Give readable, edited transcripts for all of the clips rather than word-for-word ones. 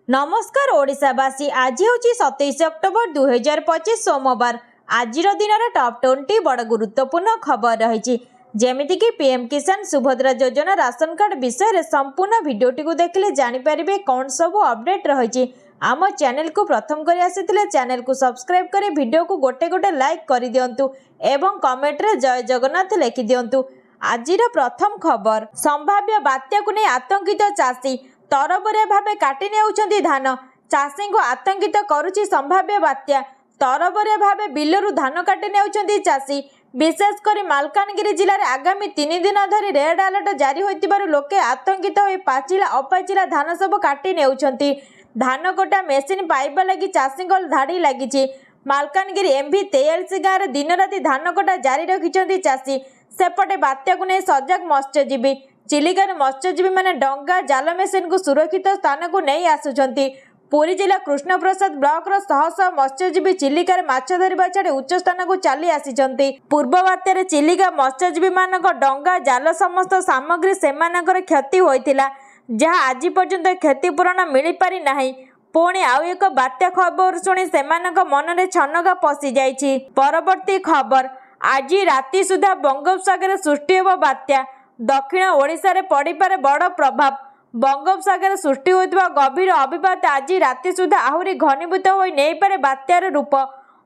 नमस्कार ओडिशावासी। आज हूँ 27 अक्टोबर 2025 सोमवार। आज दिन टॉप 20 बड़ गुरुत्वपूर्ण खबर रही जमीक पीएम किसान सुभद्रा योजना राशन कार्ड विषय संपूर्ण भिडटी को देखले जानीपारे कौन सब अपडेट रही। आम चैनल को प्रथम कर आसी चैनल को सब्सक्राइब कर वीडियो को गोटे गोटे लाइक कर दिंतु एवं कमेंट रे जय जगन्नाथ लिखि दिंतु। आज प्रथम खबर, संभाव्य बात्या को नहीं आतंकित चाषी तरबरिया भावे काटी नेउछंती धान। चाषी को आतंकित करुछि संभाव्य बात्या। तरबरिया भावे बिलरू धान काटी नेउछंती चाषी। विशेषकर मालकानगिरी जिले में आगामी 3 दिन धरी रेड अलर्ट जारी होइतिबारु लोके आतंकित होई पाचिला अपाचिला धान सब काटी नेउछंती। धान कटा मेसीन पाइबा लगी चाषी धाड़ी लगी। मालकानगिरी एमवी 43 गाँव में दिन राति धान कटा जारी रखिछंती चाषी। सेपटे बात्या को नहीं सजग मत्स्यजीवी। चिलिकार मत्स्यजीवी माने डंगा जाल मेसीन को सुरक्षित स्थान को नहीं आसुचंती। पुरी जिला कृष्णप्रसाद ब्लॉक शह शह मत्स्यजीवी चिलिकार माछ धरिबा छाड़ी उच्च स्थान को चली आसिचंती। पूर्व बात्यारे चिलिका मत्स्यजीवी मानक डंगा जाल समस्त सामग्री सेमानकर क्षति होइतिला, जहाँ आज पर्यंत क्षतिपूरण मिल पारि नाही। पुणी आउ एक बात्या खबर शुणी सेमानक मनरे छनका पशि जाइछि। परवर्ती खबर, आज राति सुधा बंगोपसागर सृष्टि होब बात्या। दक्षिण ओडिशा रे पड़िपारे बड़ प्रभाव। बंगोपसागर सृष्टि होइतिबा गभीर अभिपात आज राति सुधा आहुरी घनीभूत होई नै पारे बात्यार रूप।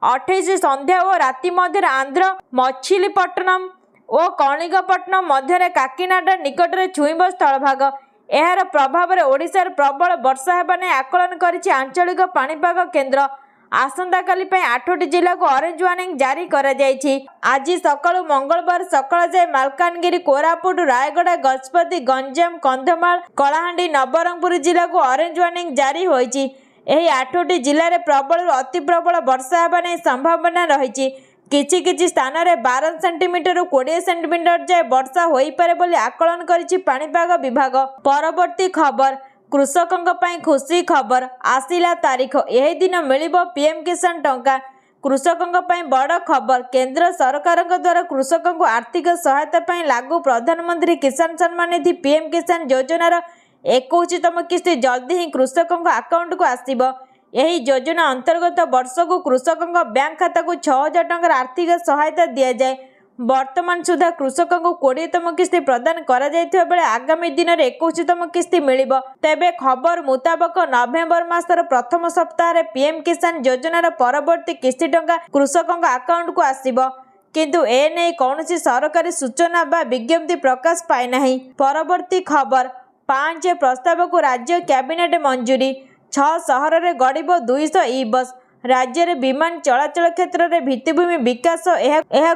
28 संध्या और राति मध्य आंध्र मछलीपट्टनम और कलिंगपट्टनम मध्य काकीनाडा निकट में छुईब स्थलभाग। यार प्रभाव में ओडिशार प्रबल वर्षा हेबा नै आकलन करिछि आंचलिक पाणीपाग केन्द्र। आसंता काली 8टी जिला को ऑरेंज वार्निंग जारी करा जायछि। आज सकाळु मंगलवार सकाळ जाए मालकानगिरी, कोरापुट, रायगड़ा, गजपति, गंजाम, कंधमाल, कलाहांडी, नवरंगपुर जिला को ऑरेंज वार्निंग जारी होइछि। एही 8टी जिले में प्रबल अति प्रबल वर्षा हेबा नै संभावना रहिछि। किछि किछि स्थान रे 12 सेंटीमीटर 20 सेंटीमीटर जाए वर्षा होई पारे बोली आकलन करिछि पाणीपाग विभाग। परवर्ती खबर, कृषकों ପାଇଁ खुशी खबर। आसिला तारीख, यही दिन मिलिबो पीएम किसान टंका। कृषकों ପାଇଁ बड़ खबर, केंद्र सरकार द्वारा कृषकों को आर्थिक सहायता ପାଇଁ लागू प्रधानमंत्री किसान सम्मान निधि पीएम किसान योजनार 21तम किस्ती जल्दी ही कृषकों अकाउंट को आसिबो। यही योजना अंतर्गत वर्ष को कृषकों बैंक खाता को 6000 टंकार आर्थिक सहायता दिया जाए। वर्तमान सुधा कृषकों को 20तम किस्ती प्रदान करा जायथिबा बेले आगामी दिन में 21तम किस्ती मिलिबो। तेबे खबर मुताबक नवेम्बर मासर प्रथम सप्ताह रे पीएम किसान योजनार परवर्ती किस्ती टंका कृषकों अकाउंट को आसिबो, किंतु ए नै कौनसी सरकारी सूचना बा विज्ञप्ति प्रकाश पाए नाही। परवर्ती खबर, 5 प्रस्ताव को राज्य कैबिनेट मंजूरी। 6 सहर रे गड़िबो 200 ई बस। राज्य में विमान चलाचल क्षेत्र में भित्तिभूमि विकास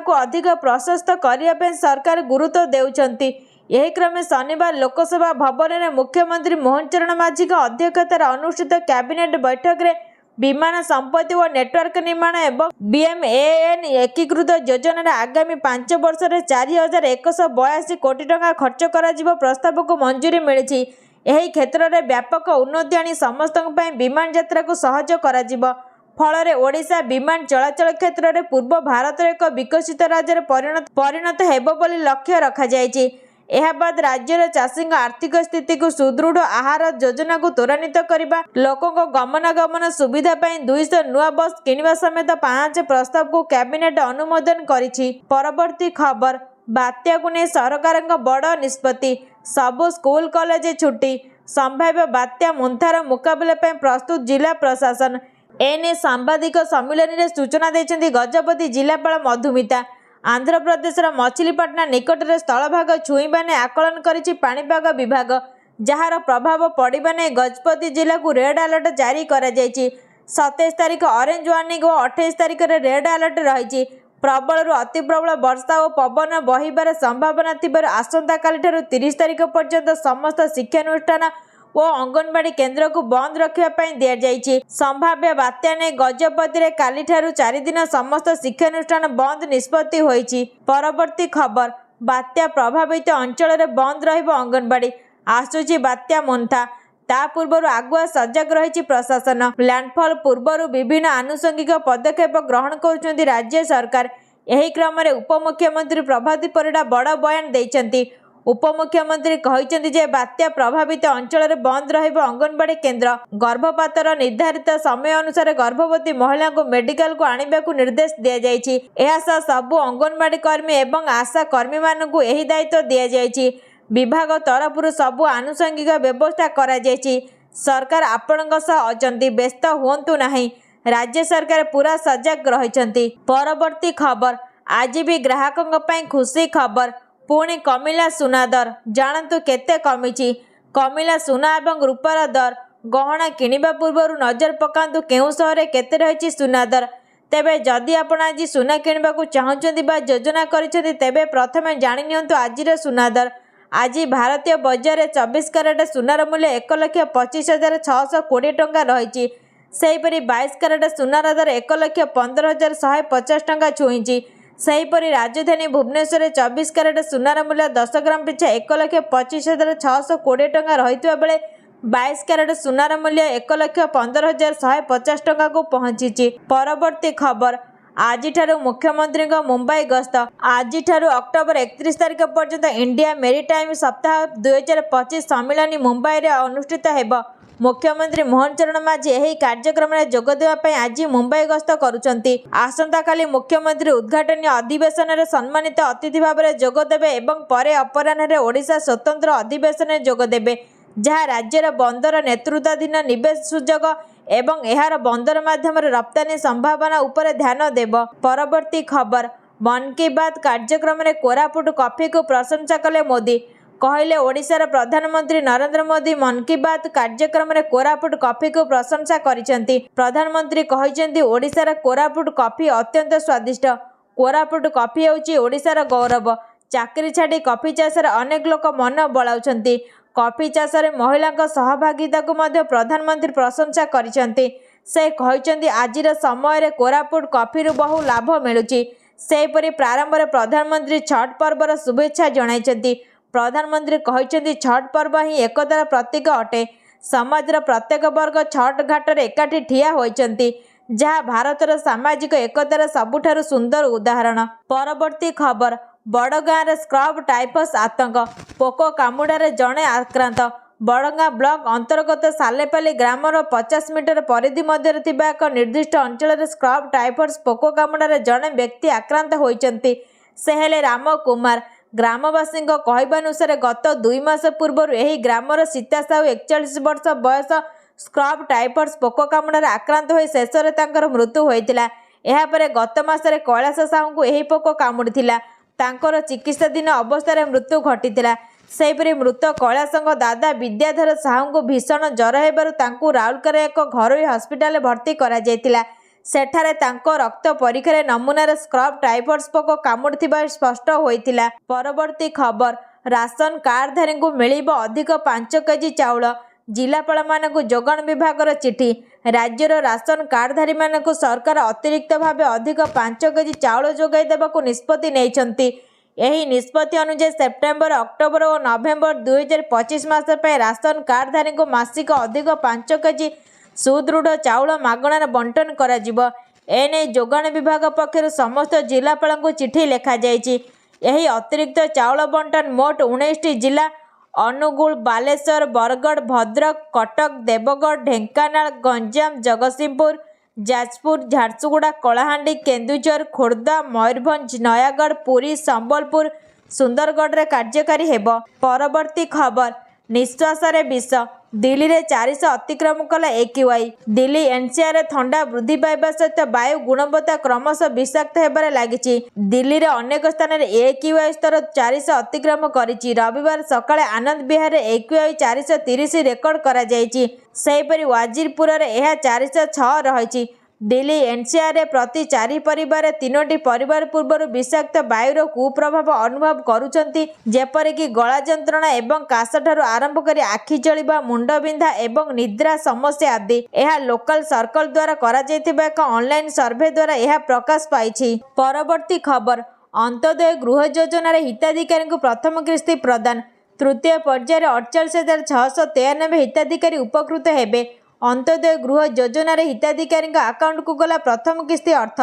को अधिक प्रशस्त करने सरकार गुरुत्व देउछंती। यही क्रमे शनिवार लोकसभा भवन में मुख्यमंत्री मोहन चरण माझी अध्यक्षतार अनुष्ठित कैबिनेट बैठक में विमान संपत्ति और नेटवर्क निर्माण एवं बीएमएएन एकीकृत योजना आगामी 5 वर्ष में 4182 कोटी टंका खर्च कर प्रस्ताव को मंजूरी मिली। यही क्षेत्र में व्यापक उन्नति आनी समस्त विमान यात्रा को सहज कर फल ओडिशा विमान चलाचल क्षेत्र में पूर्व भारत एक विकसित राज्य परिणत हेब बोली लक्ष्य रखा जायछि। एहा बाद राज्यर चाषी आर्थिक स्थिति को सुदृढ़ आहार योजना को त्वरान्वित करने, लोकों को गमनागमन सुविधा पाई 200 नुआ बस किनिबा समेत 5 प्रस्ताव को कैबिनेट अनुमोदन करिछि। परवर्ती खबर, बात्या को नहीं सरकार बड़ निष्पत्ति। सबु स्कूल कॉलेज छुट्टी। संभाव्य बात्या मुंथार मुकाबला प्रस्तुत जिला प्रशासन। एने सांबादिक सम्मिलन में सूचना देते गजपति जिलापाल मधुमिता। आंध्र प्रदेश मछलीपट्टनम निकट में स्थलभाग छुईबा ने आकलन करिछि पाणीपाग विभाग, जार प्रभाव पड़िबा ने गजपति जिला को रेड अलर्ट जारी करा जायछि। 27 तारीख ऑरेंज वार्निंग और 28 तारीख रे रेड अलर्ट रही। प्रबल अति प्रबल वर्षा और पवन बहिबार संभावना थिबार आसंता काली ठारू 30 तारीख पर्यंत समस्त शिक्षानुष्ठान और अंगनवाड़ी केन्द्र को बंद रखापी दि जाइए। संभाव्य बात्या ने गजपति रे काली ठारू 4 दिन समस्त शिक्षानुष्ठान बंद निष्पत्ति होइछि। परवर्ती खबर, बात्या प्रभावित अंचल में बंद रहिबो अंगनवाड़ी। आसुची बात्या मुंथा, ता पूर्व आगुआ सजग रही प्रशासन। लैंडफॉल पूर्व विभिन्न आनुषंगिक पदक्षेप ग्रहण कर राज्य सरकार। यही क्रम में उपमुख्यमंत्री प्रभाती परिडा बड़ बयान देइछंती। उपमुख्यमंत्री कहते जे बात्या प्रभावित अंचल बंद रहिब अंगनवाड़ी केन्द्र। गर्भपातर निर्धारित समय अनुसार गर्भवती महिला को मेडिकल को आने को निर्देश दि जाइछि। एहा सह सबु अंगनवाड़ी कर्मी एवं आशा कर्मी मानकु एही दायित्व दि जाइछि। विभाग तरफरु सबु आनुषंगिक व्यवस्था करा जाइछि। सरकार आपणक सह अछंती, व्यस्त हुअन्तु नाही। राज्य सरकार पूरा सजग रहिछंती। परवर्ती खबर, आज भी ग्राहकों पई खुशी खबर, पुणी कमिला सुना दर। जानतु केते कमिछि। कमिला सुना एवं रूपार दर। गहना किनिबा पूर्वरु नजर पकांतु केउ सहरे केते रहिछि सुना दर। तेबे जदि आपण आज सुना किनिबाकु चाहुछंती बा योजना करिछंती तेबे प्रथमे जानि नियंतु आजिर सुना दर। आज भारतीय बजार में 24 कैरेट सुनार मूल्य 1,25,620 टंका रही। सेहीपरि 22 कैरेट सुनार दर 1,15,150 टंका छुईंची। सेहीपरि राजधानी भुवनेश्वर 24 कैरेट सुनार मूल्य 10 ग्राम पिछा 1,25,620 टंका रही बेले 22 कैरेट सुनार मूल्य 1,15,150 टंका को पहुंची। परवर्ती खबर, आज मुख्यमंत्री मुंबई गस्त। आज अक्टोबर 31 तारिख पर्यंत इंडिया मेरीटाइम सप्ताह 2025 सम्मिलन मुंबई में अनुष्ठित हेब। मुख्यमंत्री मोहन चरण माझी यही कार्यक्रम में जोग देवाई आज मुंबई गस्त करुछंती। आसंता काली मुख्यमंत्री उद्घाटन अधिवेशन में सम्मानित अतिथि भाव में जोग देबे एवं परे अपराह्न ओडिशा स्वतंत्र अधिवेशन में जोग देबे, जहाँ राज्यर बंदर नेतृत्वाधीन निवेश सुजोग एवं एहार बंदर माध्यम रप्तानी संभावना उपर ध्यान देव। परवर्ती खबर, मन की बात कार्यक्रम में कोरापुट कॉफी को प्रशंसा कले मोदी। कहले ओडिशार प्रधानमंत्री नरेंद्र मोदी मन की बात कार्यक्रम में कोरापुट कॉफी को प्रशंसा करिसेंती। प्रधानमंत्री कहिसेंती ओडिशार कोरापुट कॉफी अत्यंत स्वादिष्ट। कोरापुट कॉफी होउची ओडिशार गौरव। चाकरी छाड़ी कॉफी चाष अनेक लोक मन बलाउछंती। कॉफी चाष में महिला सहभागिता को मध्य प्रधानमंत्री प्रशंसा करिसेंती। से कहिसेंती आजिर समय रे कोरापुट कॉफी रु बहु लाभ मिलुची। सेहीपरि प्रारंभ में प्रधानमंत्री छठ पर्वर शुभेच्छा जणाइछंती। प्रधानमंत्री कहिसेंती छठ पर्व ही एकतार प्रतीक अटे। समाजर प्रत्येक वर्ग छठ घाटर एकाठी ठिया होइछंती, जहाँ भारतर सामाजिक एकतार सबुठारु सुंदर उदाहरण। परवर्ती खबर, बड़गाँव स्क्रब टाइफस आतंक, पोको कामुड़ारे जड़े आक्रांत। बड़गाँ ब्लॉक अंतर्गत सालेपाली ग्रामर 50 मीटर परिधि मध्य एक निर्दिष्ट अंचल स्क्रब टाइफस पोको कामुड़ारे जड़े व्यक्ति आक्रांत होइछंती। से हेले राम कुमार। ग्रामवासी कहवानुसार गत 2 मास पूर्व यही ग्रामर सीता साहू 41 वर्ष बयस स्क्रब टाइफस पोको कामुड़ारे आक्रांत हो शेष में मृत्यु होता। यापर गत मसरे कैलाश साहू को यही पोको कामुड़िथिला। तांकर चिकित्साधीन अवस्था मृत्यु घटीथिला। सेहीपरि मृत कैलाशଙ୍କ दादा विद्याधर साहू को भीषण ज्वर हेबारु तांकु राउरकेला एक घरोई हस्पिटाल भर्ती करा जायतिला। सेठारे तांको रक्त परीक्षा नमूनार स्क्रब टाइफस पोको कामुड़िथिबा स्पष्ट होइतिला। परवर्ती खबर, राशन कार्डधारी को मिलिब अधिक 5 केजी चाउल। जिलापाल मानकु जोगाण विभागर चिठी। राज्यर राशन कार्डधारी मानकु सरकार अतिरिक्त भाव अधिक 5 केजी चाउल जोगाई देबाकु निष्पत्ति नेइछंती। यही निष्पत्ति अनुसार सेप्टेम्बर, अक्टोबर और नवेम्बर 2025 मास पर राशन कार्डधारी को मासिक अधिक 5 केजी सुदृढ़ चाउल मागणार बंटन करा जिवो। एने जोगाण विभाग पक्षर समस्त जिलापाल को चिठी लिखा जाइछि। यही अतिरिक्त चाउल बंटन मोट 19 जिला अनुगुल, बालेश्वर, बरगड़, भद्रक, कटक, देवगढ़, ढेंकानाल, गंजाम, जगतसिंहपुर, जाजपुर, झारसुगुड़ा, कलाहांडी, केन्दुझर, खोर्धा, मयूरभंज, नयागढ़, पुरी, संबलपुर, सुंदरगढ़ रे कार्यकारी हेब। परवर्ती खबर, निश्वास विष। दिल्ली रे 400 अतिक्रम कला AQI। दिल्ली एनसीआर थंडा वृद्धि पाइबा सहित वायु गुणवत्ता क्रमशः विषाक्त हेबार लागिछि। दिल्ली रे अनेक स्थान रे AQI स्तर 400 अतिक्रम करिछि। रविवार सकाळे आनंद विहार रे AQI 430 रेकर्ड करा जायछि। सेहीपरि वाजिरपुर रे एहा 406 रहिछि। दिल्ली एनसीआर रे प्रति 4 परिवार 3टी परिवार पूर्व विषाक्त वायुर कुप्रभाव अनुभव करुछंती, जेपरिक गला जंत्रणा एवं काश ठारू आरंभ करी आखि जलिबा, मुंडबिंधा एवं निद्रा समस्या आदि। यह लोकल सर्कल द्वारा करा जायतिबा एक ऑनलाइन सर्वे द्वारा यह प्रकाश पाइछि। परवर्ती खबर, अंत्योदय गृह योजनार हिताधिकारी को प्रथम किस्ती प्रदान। तृतीय पर्यायर 48,693 हिताधिकारी उपकृत हेबे। अंत्योदय गृह योजनार हिताधिकारी आकाउंट को गला प्रथम किस्ती अर्थ।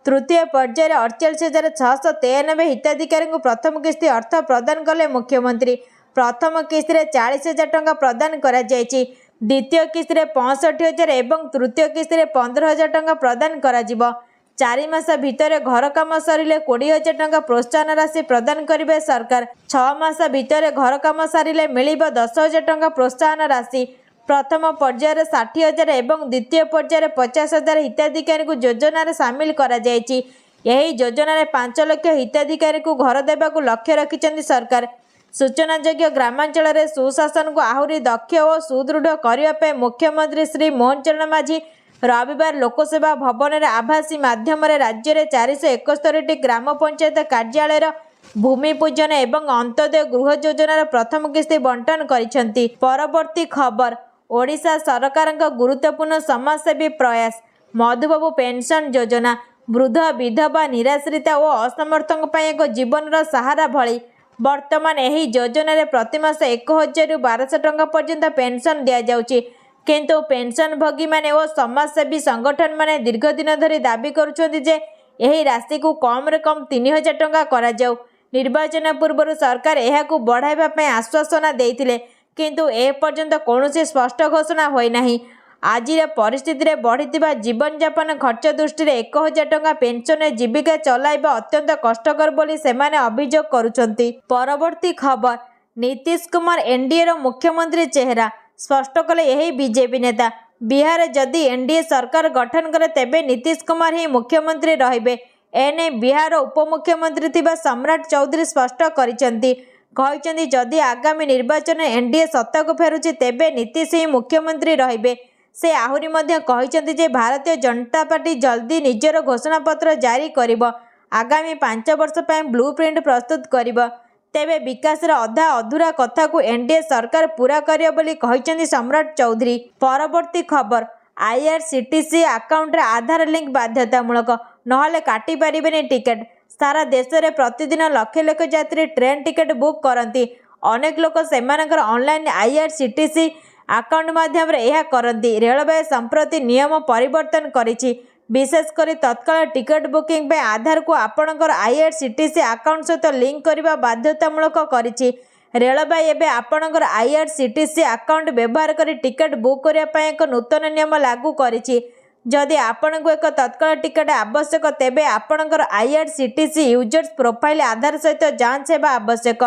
तृतीय पर्यायर 48,693 हिताधिकारी को प्रथम किस्ती अर्थ प्रदान कले मुख्यमंत्री। प्रथम किस्ती में 40,000 टंका प्रदान करा जायछि। द्वितीय किस्ती में 65,000 एवं तृतीय किस्ती में 15,000 टंका प्रदान करा जिवो। 4 मास भितर घर काम सरिले 20,000 टंका प्रोत्साहन राशि प्रदान करिवे सरकार। 6 मास भितर घर काम सारिले मिलिबो 10,000 टंका प्रोत्साहन राशि। प्रथम पर्यायर 60,000 एवं द्वितीय पर्यायर 50,000 हिताधिकारी को योजन सामिल करा जायछि। यही योजन 5 लाख हिताधिकारी को घर देवाक लक्ष्य रखिछन्ति सरकार। सूचनायोग्य ग्रामांचल में सुशासन को आहुरी दक्ष और सुदृढ़ करने मुख्यमंत्री श्री मोहन चरण माझी रविवार लोकसेवा भवन में आभासी माध्यम राज्य में 471 ग्राम पंचायत कार्यालय भूमि पूजन एवं अंत्योदय गृह योजनार प्रथम किस्ती बंटन करिसेंति। परवर्ती खबर ओडिशा सरकार गुरुत्वपूर्ण समाजसेवी प्रयास मधुबाबू पेंशन योजना वृद्ध विधवा निराश्रिता और असमर्थों एक जीवन सहारा भली वर्तमान यही योजन प्रतिमास 1,000 ରୁ 1,200 टंका पर्यंत पेंशन दि जाउछि। किंतु पेंशन भोगी माने और समाजसेवी संगठन माने दीर्घ दिन धरी दाबी करुछन्ति जे यही राशि को कम रे कम 3,000 टंका करा जाउ। निर्वाचन पूर्व सरकार यहाकू बढ़ाइबा पय आश्वासन देइथिले किंतु ए पर्यंत कौनसी स्पष्ट घोषणा होई नाही। आजिर परिस्थिति रे बढ़िथिबा जीवन यापन खर्च दृष्टि 1,000 टंका पेंशन जीविका चलाइबा अत्यंत कष्टकर बोली सेमाने अभियोग करुछन्ति। परवर्ती खबर नीतीश कुमार एनडीए रो मुख्यमंत्री चेहरा स्पष्ट कले यही बीजेपी नेता। बिहार जदि एनडीए सरकार गठन करे तेबे नीतीश कुमार ही मुख्यमंत्री रहिबे। एने बिहार उपमुख्यमंत्री थिबा सम्राट चौधरी स्पष्ट करिसेंति। कहिसेंति जदि आगामी निर्वाचन एनडीए सत्ता को फेरुछि तेबे नीतीश ही मुख्यमंत्री रहिबे। से आहुरी मध्य कहिसेंति जे भारतीय जनता पार्टी जल्दी निजर घोषणापत्र जारी करिबो। आगामी 5 वर्ष पय ब्लूप्रिंट प्रस्तुत करिबो। तेबे विकास अधा अधूरा कथा को एनडीए सरकार पूरा करियो बोली कहिसेंति सम्राट चौधरी। परवर्ती खबर आईआरसीटीसी अकाउंट रे आधार लिंक बाध्यतामूलक नहले काटी पारिबेनी टिकेट। सारा देश में प्रतिदिन लक्ष लक्ष यात्री ट्रेन टिकेट बुक करती। अनेक लोक सेमानकर ऑनलाइन आईआरसीटीसी अकाउंट माध्यम यह करती। रेलवे संप्रति नियम परिवर्तन करिछि। विशेषकर तत्काल टिकट बुकिंग पे आधार को आपणकर आईआरसीटीसी अकाउंट सहित लिंक करने बाध्यतामूलक करिछि। रेलवे एवं आपणकर आईआरसीटीसी अकाउंट व्यवहार कर टिकट बुक करने एक नूतन नियम लागू करिछि। जदि आपण को एक तत्काल टिकट आवश्यक तेबे आपणकर आईआरसीटीसी यूजर्स प्रोफाइल आधार सहित जांच हेबा आवश्यक।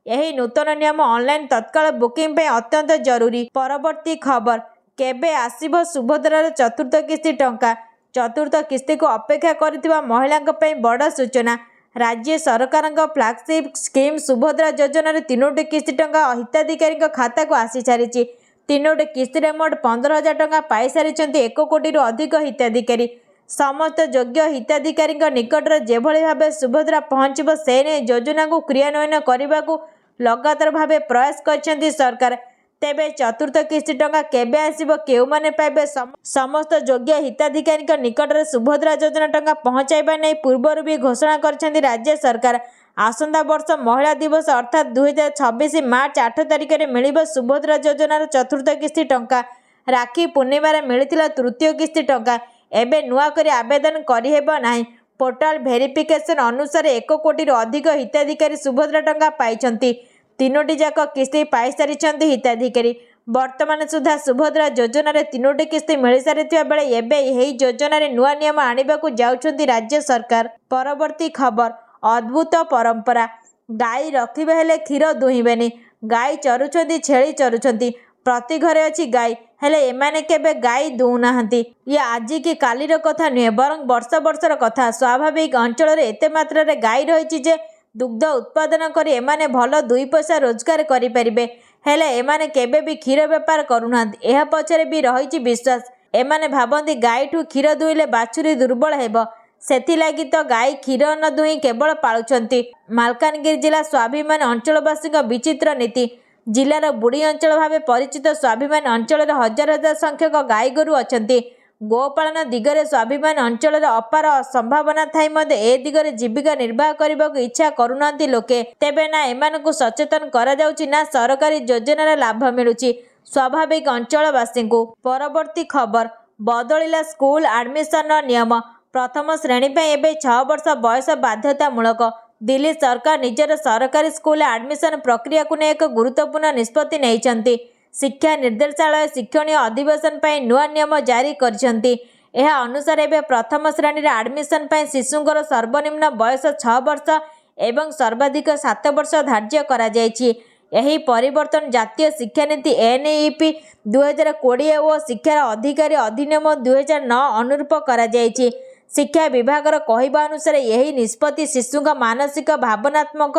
यही नूतन नियम ऑनलाइन तत्काल बुकिंग पे अत्यंत जरूरी। परवर्ती खबर केबे आसीबो सुभद्रार चतुर्थ किस्ती टंका। चतुर्थ किस्ती को अपेक्षा करथिबा महिलांक पे बड़ सूचना। राज्य सरकार फ्लैगशिप स्कीम सुभद्रा योजना 3टी किस्ती टंका हिताधिकारी खाता को आसी सारिछि। 3टी किस्ती में मोट 15,000 टंका पाई सारी 1 कोटी अधिक हिताधिकारी। समस्त योग्य हिताधिकारी निकट में जेभली भाव सुभद्रा पहुंचब से ने योजना को क्रियान्वयन करने को लगातार भाव प्रयास कर सरकार। तेबे चतुर्थ किस्ती टंका केबे आसीबो केउ माने पाइबे समस्त योग्य हिताधिकारी निकट में सुभद्रा योजना टंका पहुंचाइबा नै पूर्वरु भी घोषणा करछन्ती राज्य सरकार। आसंता वर्ष महिला दिवस अर्थात 2026 मार्च 8 तारिख में मिलिबो सुभद्रा योजनार चतुर्थ किस्ती टंका। राखी पूर्णिमार मिलिथिला तृतीय किस्ती टंका। एबे नुआ करी आवेदन करिहेबो नाही। पोर्टाल वेरिफिकेशन अनुसार 1 कोटी अधिक हिताधिकारी सुभद्रा टंका पाइछन्ती। 3टी जाक किस्ती पाई सारिछन्ती हिताधिकारी। वर्तमान सुधा सुभद्रा योजन 3टी किस्ती मिल सारिथिबा बेले एबे एही योजन नुआ नियम आनिबाकू जाउछन्ती राज्य सरकार। परवर्ती खबर अद्भुत परंपरा गाई रखिबे हेले क्षीर दुहिबेनी। गाई चरुछन्ती छेली चरुछन्ती प्रति घरे अछि गाई हेले एमाने केबे गाई दुनाहंती। ये आज की कालीर कथा नुहे बरं वर्ष वर्षर कथा। स्वाभाविक अंचल एते मात्रा रे गाई रही जे दुग्ध उत्पादन करी एमाने भल 2 पैसा रोजगार करि परिबे। हेले एमाने केबे भी क्षीर व्यापार करूनांती। एहा पछरे भी रही विश्वास। एमाने भाबंती गाई ठू क्षीर दुइले बाछुरी दुर्बल हेबो सेथिलागि तो गाई क्षीर न दुही केवल पालुछन्ती। मालकानगिरी जिला स्वाभिमान अंचलवासी विचित्र नीति। जिलार बुढ़ी अंचल भाव परिचित स्वाभिमान अंचल हजार हजार संख्यक गाई गोरु अछन्ती। गोपालन दिगरे स्वाभिमान अंचल अपार संभावना थाई मध्य ए दिगरे जीविका निर्वाह करने को इच्छा करूनांती लोके। तेबे ना एमानकु सचेतन करा जाउछि ना सरकारी योजनार लाभ मिलुछि स्वाभाविक अंचलवासी को। परवर्ती खबर बदलिला स्कूल एडमिशन नियम। प्रथम श्रेणी एवं 6 वर्ष बयस बाध्यतामूलक। दिल्ली सरकार निजर सरकारी स्कूल एडमिशन प्रक्रिया को एक गुरुत्वपूर्ण निष्पत्ति नहीं। शिक्षा निर्देशालय शिक्षणीय अधिवेशन पर नुआ नियम जारी करछंती। यह अनुसार एवं प्रथम श्रेणी एडमिशन पर शिशुंकर सर्वनिम्न बयस 6 वर्ष एवं सर्वाधिक 7 वर्ष धार्य करा जायछि। यही परिवर्तन जातीय शिक्षानीति NEP 2020 और शिक्षार अधिकारी अधिनियम 2009 अनुरूप करा जायछि। शिक्षा विभागर कहवा अनुसार यही निष्पत्ति शिशु का मानसिक भावनात्मक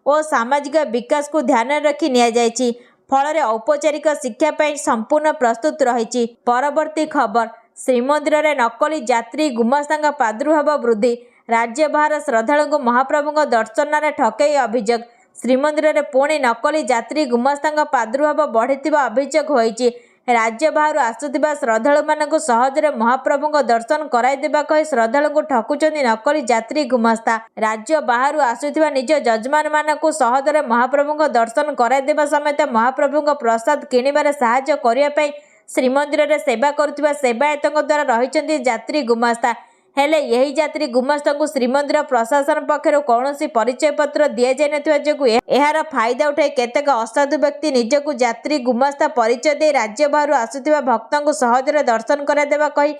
और सामाजिक विकास को ध्यान रखी निया जायछि। फल औपचारिक शिक्षा पर संपूर्ण प्रस्तुत रही। परवर्ती खबर श्रीमंदिर में नकली यात्री गुमास्ता प्रादुर्भाव वृद्धि। राज्य बाहर श्रद्धालु महाप्रभु दर्शन ठकई अभियोग। श्रीमंदिर में पुणी नकली यात्री गुमास्ता प्रादुर्भाव बढ़ी अभियोग होईछि। राज्य बाहर आसुथिबा श्रद्धालु मानकु सहजरे महाप्रभु दर्शन कराइदेबा कही श्रद्धालु ठकुचंदी नकली यात्री गुमास्ता। राज्य बाहर आसुथिबा निज जजमान मानकु सहजरे महाप्रभु दर्शन कराइदेबा समेत महाप्रभु प्रसाद किणिबारे सहायता करिया पई श्रीमंदिर में सेवा करुथिबा सेवायतों द्वारा रहिचंदी यात्री गुमास्ता। हेले यही यात्री गुमास्ता को श्रीमंदिर प्रशासन पक्षर कौन परिचय पत्र दि जाइनथिबा जोगु एहार फायदा उठाई केतेक असाधु व्यक्ति निजकु यात्री गुमास्ता परिचय दे राज्य बाहर आसुथिबा भक्तों सहजरे दर्शन कराइदेबा कही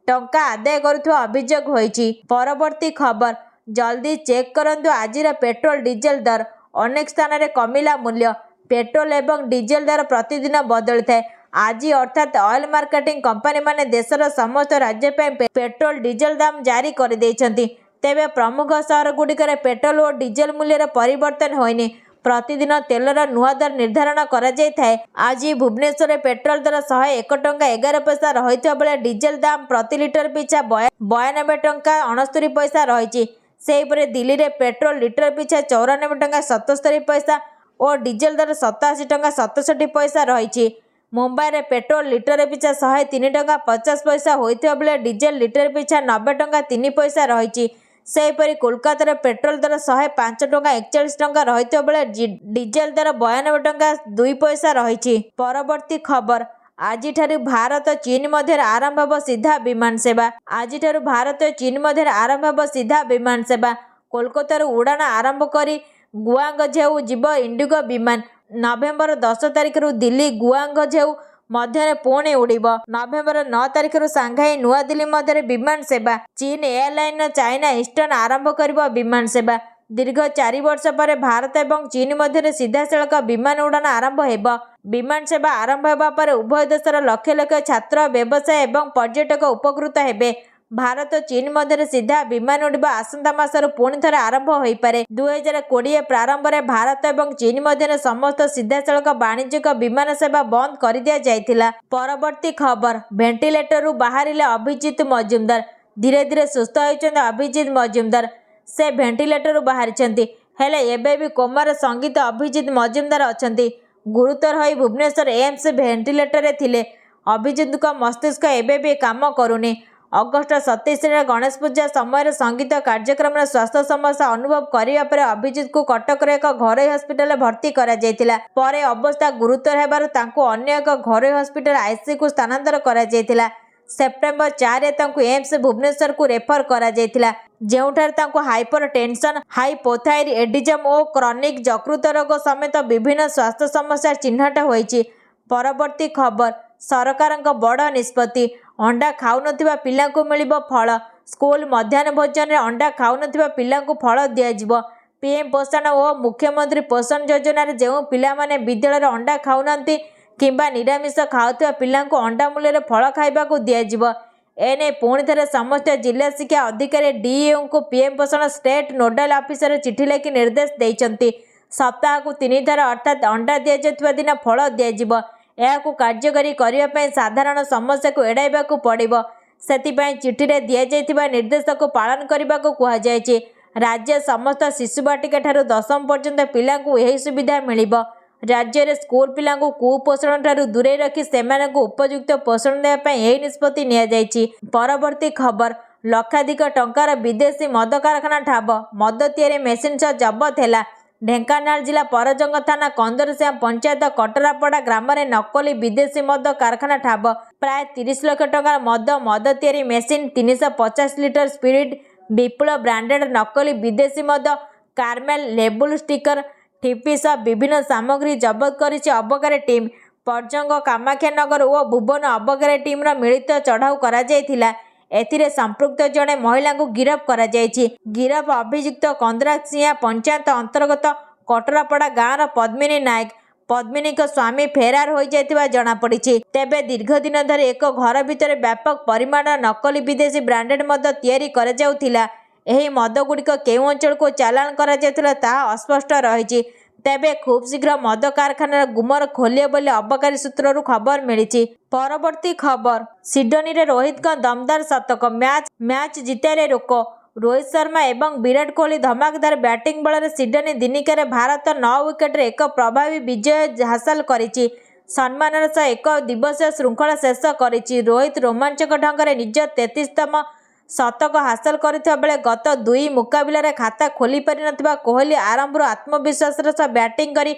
टंका आदाय करुथिबा अभियोग होईछि। परवर्ती खबर जल्दी चेक करंतु आजिर पेट्रोल डीजेल दर। अनेक स्थान में कमिला मूल्य। पेट्रोल एवं डीजेल दर प्रतिदिन बदली थाए। आज अर्थात ऑयल मार्केटिंग कंपनी माने देशर समस्त राज्य पेट्रोल डीजेल दाम जारी कर देइछंती। तेबे प्रमुख सहर गुड़िकर पेट्रोल और डीजेल मूल्य परिवर्तन होइनि। प्रतिदिन तेलर नुआ दर निर्धारण करा जाय थाए। आज भुवनेश्वर पेट्रोल दर 101 टंका 11 पैसा रहिता बेले डीजेल दाम प्रति लिटर पिछा 92 टंका 69 पैसा रहिछि। सेहिपरि दिल्ली रे पेट्रोल लिटर पिछा 94 टंका 77 पैसा और डीजेल दर 87 टंका 67 पैसा रहिछि। मुंबई रे पेट्रोल लिटर पिछा 103 टंका 50 पैसा होइथिबा बेले डीजेल लिटर पिछा 90 टंका 3 पैसा रहिछि। सेहिपरि कोलकाता रे पेट्रोल दर 105 टंका 41 टंका रहिथिबा बेले डीजेल दर 92 टंका 2 पैसा रहिछि। परवर्ती खबर आज भारत चीन मध्य आरंभ होब सीधा विमान सेवा। आज भारत चीन मध्य आरंभ होब सीधा विमान सेवा। कोलकाता उड़ाण आरंभ करी गुआंगझेउ जीव इंडिगो विमान। नवेम्बर 10 तारिख दिल्ली गुआंगझेउ मध्य पुणी उड़िब। नवेम्बर 9 तारिख सांघाई नुआ दिल्ली मध्य विमान सेवा। चीन एयरलाइन चाइना ईस्टर्न आरंभ कर विमान सेवा। दीर्घ 4 वर्ष पर भारत और चीन मध्य सीधा सड़क विमान उड़ान आरंभ होब। विमान सेवा आरंभ होगा पर उभय देशर लक्ष लक्ष छात्र व्यवसाय और पर्यटक उपकृत हेबे। भारत चीन मध्य सीधा विमान उड़िबा आसंता मासर पुणी थरे आरंभ होई पारे। 2020 प्रारंभ में भारत और चीन मध्य समस्त सीधा सड़क वाणिज्यिक विमान सेवा बंद कर दिया जायतिला। परवर्ती खबर वेंटिलेटर बाहरिले अभिजीत मजुमदार। धीरे धीरे सुस्थ होइछन्ति अभिजीत मजुमदार। से वेंटिलेटर बाहरिछन्ति हेले एबे भी कोमार संगीत अभिजीत मजुमदार अछन्ति। गुरुतर होई भुवनेश्वर एम्स वेंटिलेटर रे थिले। अभिजीत का मस्तिष्क एबे भी काम करुनी। अगस्ट 27 गणेश पूजा समय संगीत कार्यक्रम में स्वास्थ्य समस्या अनुभव करने पर अभिजीत को कटक एक घरोई हस्पिटाल भर्ती करा जायतिला। परे अवस्था गुरुतर हेबारु तांको अन्य एक घरोई हस्पिटाल आईसीयू को स्थानांतर करा जायतिला। सेप्टेम्बर 4 तांको एम्स भुवनेश्वर को रेफर करा जायतिला, जेउठार तांको हाइपर टेंशन, हाइपोथायरॉयडिज्म और क्रॉनिक यकृत रोग समेत विभिन्न स्वास्थ्य समस्या चिन्हट होईछि। परवर्ती खबर सरकारଙ୍କ बड़ निष्पत्ति। अंडा खाउनथिबा पिलांकु मिलिबो फल। स्कूल मध्याह्न भोजन रे अंडा खाउनथिबा पिलांकु फल दियाजिबो। पीएम पोषण और मुख्यमंत्री पोषण योजना रे जेउ पिला माने विद्यालय रे अंडा खाउनंती किंबा निरामिष खाउथिबा पिलांकु अंडा मूल्य रे फल खाइबाकु दियाजिबो। एने पुणी थे समस्त जिला शिक्षा अधिकारी डीईओ को पीएम पोषण स्टेट नोडाल ऑफिसर चिठी लिखि निर्देश देइचंती। सप्ताह को 3 थर अर्थात अंडा दिया दिन फल दियाजिबो। यह कार्यकारी करने साधारण समस्या को एड़ाइबा पड़िबो। सेतिपई चिठी रे दिया जायतिबा निर्देश को पालन करने को कहुଯାଇଛି। राज्य समस्त शिशु बाटिका ठारू 10वीं पर्यंत पिलांकु यही सुविधा मिलिबो। राज्य रे स्कूल पिलांकु कुपोषण ठारू दूरे रखी सेमानकु उपयुक्त पोषण देवा पई एही निष्पत्ति निया जायछि। परवर्ती खबर लक्षाधिक टंकार विदेशी मद कारखाना ठाब। मद तैयारी मेसिन सह जबत हैला। ଢେଙ୍କାନାଳ ଜିଲ୍ଲା ପରଜଙ୍ଗ ଥାନା କନ୍ଦରସିଆଁ ପଞ୍ଚାୟତ କଟରାପଡ଼ା ଗ୍ରାମରେ ନକଲି ବିଦେଶୀ ମଦ କାରଖାନା ଠାବ। ପ୍ରାୟ 30 ଲକ୍ଷ ଟଙ୍କାର ମଦ ତିଆରି ମେସିନ୍, 350 ଲିଟର ସ୍ପିରିଟ୍, ବିପୁଳ ବ୍ରାଣ୍ଡେଡ୍ ନକଲି ବିଦେଶୀ ମଦ, କାରମେଲ୍ ଲେବୁଲ୍ ଷ୍ଟିକର, ଠିପି ସହ ବିଭିନ୍ନ ସାମଗ୍ରୀ ଜବତ କରିଛି ଅବକାରୀ ଟିମ୍। ପରଜଙ୍ଗ, କାମାକ୍ଷାନଗର ଓ ଭୁବନ ଅବକାରୀ ଟିମ୍ର ମିଳିତ ଚଢ଼ାଉ କରାଯାଇଥିଲା। ଏଥିରେ ସମ୍ପୃକ୍ତ ଜଣେ ମହିଳାଙ୍କୁ ଗିରଫ କରାଯାଇଛି। ଗିରଫ ଅଭିଯୁକ୍ତ କନ୍ଦରସିଆଁ ପଞ୍ଚାୟତ ଅନ୍ତର୍ଗତ କଟରାପଡ଼ା ଗାଁର ପଦ୍ମିନୀ ନାୟକ। ପଦ୍ମିନୀଙ୍କ ସ୍ୱାମୀ ଫେରାର ହୋଇଯାଇଥିବା ଜଣାପଡ଼ିଛି। ତେବେ ଦୀର୍ଘ ଦିନ ଧରି ଏକ ଘର ଭିତରେ ବ୍ୟାପକ ପରିମାଣର ନକଲି ବିଦେଶୀ ବ୍ରାଣ୍ଡେଡ୍ ମଦ ତିଆରି କରାଯାଉଥିଲା। ଏହି ମଦଗୁଡ଼ିକ କେଉଁ ଅଞ୍ଚଳକୁ ଚାଲାଣ କରାଯାଉଥିଲା ତାହା ଅସ୍ପଷ୍ଟ ରହିଛି। ତେବେ ଖୁବ୍ ଶୀଘ୍ର ମଦ କାରଖାନାର ଗୁମର ଖୋଲିବ ବୋଲି ଅବକାରୀ ସୂତ୍ରରୁ ଖବର ମିଳିଛି। ପରବର୍ତ୍ତୀ ଖବର, ସିଡନୀରେ ରୋହିତଙ୍କ ଦମଦାର ଶତକ, ମ୍ୟାଚ୍ ଜିତିବାରେ ରୋକ। ରୋହିତ ଶର୍ମା ଏବଂ ବିରାଟ କୋହଲି ଧମାକଦାର ବ୍ୟାଟିଂ ବଳରେ ସିଡନୀ ଦିନିକିଆରେ ଭାରତ 9 ୱିକେଟରେ ଏକ ପ୍ରଭାବୀ ବିଜୟ ହାସଲ କରିଛି। ସମ୍ମାନର ସହ ଏକ ଦିବସୀୟ ଶୃଙ୍ଖଳା ଶେଷ କରିଛି। ରୋହିତ ରୋମାଞ୍ଚକ ଢଙ୍ଗରେ ନିଜ 33ତମ ଶତକ ହାସଲ କରିଥିବା ବେଳେ ଗତ 2 ମୁକାବିଲାରେ ଖାତା ଖୋଲିପାରିନଥିବା କୋହଲି ଆରମ୍ଭରୁ ଆତ୍ମବିଶ୍ୱାସର ସହ ବ୍ୟାଟିଂ କରି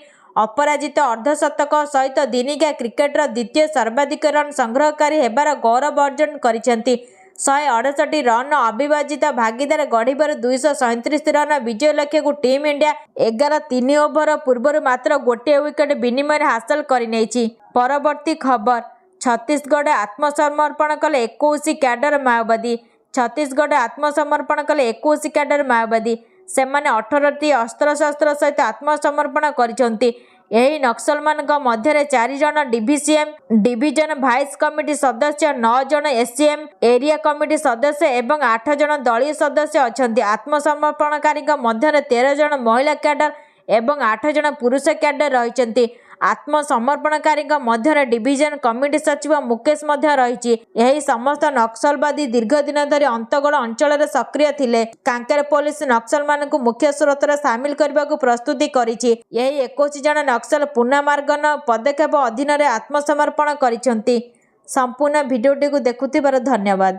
ଅପରାଜିତ ଅର୍ଦ୍ଧଶତକ ସହିତ ଦିନିକିଆ କ୍ରିକେଟର ଦ୍ୱିତୀୟ ସର୍ବାଧିକ ରନ୍ ସଂଗ୍ରହକାରୀ ହେବାର ଗୌରବ ଅର୍ଜନ କରିଛନ୍ତି। 168 ରନ୍ର ଅବିଭାଜିତ ଭାଗିଦାର ଗଢ଼ିବାରୁ 237 ରନ୍ର ବିଜୟ ଲକ୍ଷ୍ୟକୁ ଟିମ୍ ଇଣ୍ଡିଆ 3 ଓଭର ପୂର୍ବରୁ ମାତ୍ର ଗୋଟିଏ ୱିକେଟ ବିନିମୟରେ ହାସଲ କରିନେଇଛି। ପରବର୍ତ୍ତୀ ଖବର, ଛତିଶଗଡ଼ ଆତ୍ମସମର୍ପଣ କଲେ 21 କ୍ୟାଡର ମାଓବାଦୀ। ଛତିଶଗଡ଼ ଆତ୍ମସମର୍ପଣ କଲେ 21 କ୍ୟାଡର ମାଓବାଦୀ। ସେମାନେ 18ଟି ଅସ୍ତ୍ରଶସ୍ତ୍ର ସହିତ ଆତ୍ମସମର୍ପଣ କରିଛନ୍ତି। ଏହି ନକ୍ସଲମାନଙ୍କ ମଧ୍ୟରେ 4 ଜଣ ଡିଭିସିଏମ୍ ଡିଭିଜନ ଭାଇସ୍ କମିଟି ସଦସ୍ୟ, 9 ଜଣ ଏସିଏମ୍ ଏରିଆ କମିଟି ସଦସ୍ୟ ଏବଂ 8 ଜଣ ଦଳୀୟ ସଦସ୍ୟ ଅଛନ୍ତି। ଆତ୍ମସମର୍ପଣକାରୀଙ୍କ ମଧ୍ୟରେ 13 ଜଣ ମହିଳା କ୍ୟାଡର ଏବଂ 8 ଜଣ ପୁରୁଷ କ୍ୟାଡର ରହିଛନ୍ତି। ଆତ୍ମସମର୍ପଣକାରୀଙ୍କ ମଧ୍ୟରେ ଡିଭିଜନ କମିଟି ସଚିବ ମୁକେଶ ମଧ୍ୟ ରହିଛି। ଏହି ସମସ୍ତ ନକ୍ସଲବାଦୀ ଦୀର୍ଘ ଦିନ ଧରି ଅନ୍ତଗଡ଼ ଅଞ୍ଚଳରେ ସକ୍ରିୟ ଥିଲେ। କାଙ୍କେର ପୋଲିସ ନକ୍ସଲମାନଙ୍କୁ ମୁଖ୍ୟ ସ୍ରୋତରେ ସାମିଲ କରିବାକୁ ପ୍ରସ୍ତୁତି କରିଛି। ଏହି 21 ଜଣ ନକ୍ସଲ ପୁନର୍ମାର୍ଗନ ପଦକ୍ଷେପ ଅଧୀନରେ ଆତ୍ମସମର୍ପଣ କରିଛନ୍ତି। ସମ୍ପୂର୍ଣ୍ଣ ଭିଡିଓଟିକୁ ଦେଖୁଥିବାରୁ ଧନ୍ୟବାଦ।